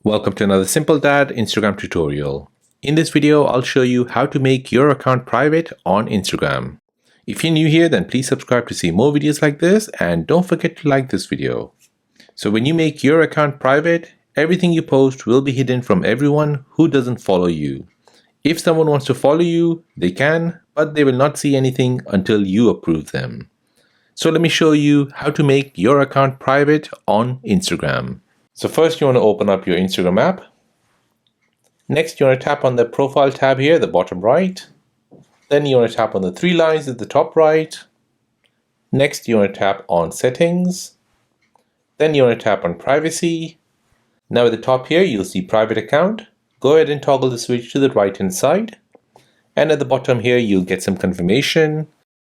Welcome to another Simple Dad Instagram tutorial. In this video, I'll show you how to make your account private on Instagram. If you're new here, then please subscribe to see more videos like this and don't forget to like this video. So when you make your account private, everything you post will be hidden from everyone who doesn't follow you. If someone wants to follow you, they can, but they will not see anything until you approve them. So let me show you how to make your account private on Instagram. So first you want to open up your Instagram app. Next you want to tap on the profile tab here at the bottom right. Then you want to tap on the three lines at the top right. Next you want to tap on settings. Then you want to tap on privacy. Now at the top here you'll see private account. Go ahead and toggle the switch to the right hand side. And at the bottom here you'll get some confirmation.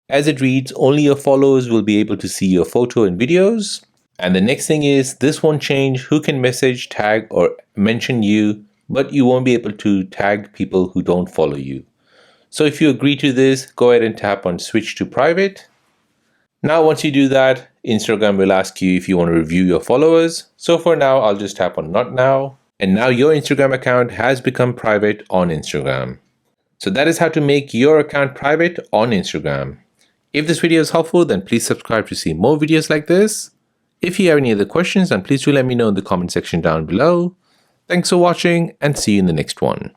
As it reads, only your followers will be able to see your photo and videos. And the next thing is, this won't change who can message, tag, or mention you, but you won't be able to tag people who don't follow you. So if you agree to this, go ahead and tap on switch to private. Now once you do that, Instagram will ask you if you want to review your followers. So for now, I'll just tap on not now. And now your Instagram account has become private on Instagram. So that is how to make your account private on Instagram. If this video is helpful, then please subscribe to see more videos like this. If you have any other questions, then please do let me know in the comment section down below. Thanks for watching and see you in the next one.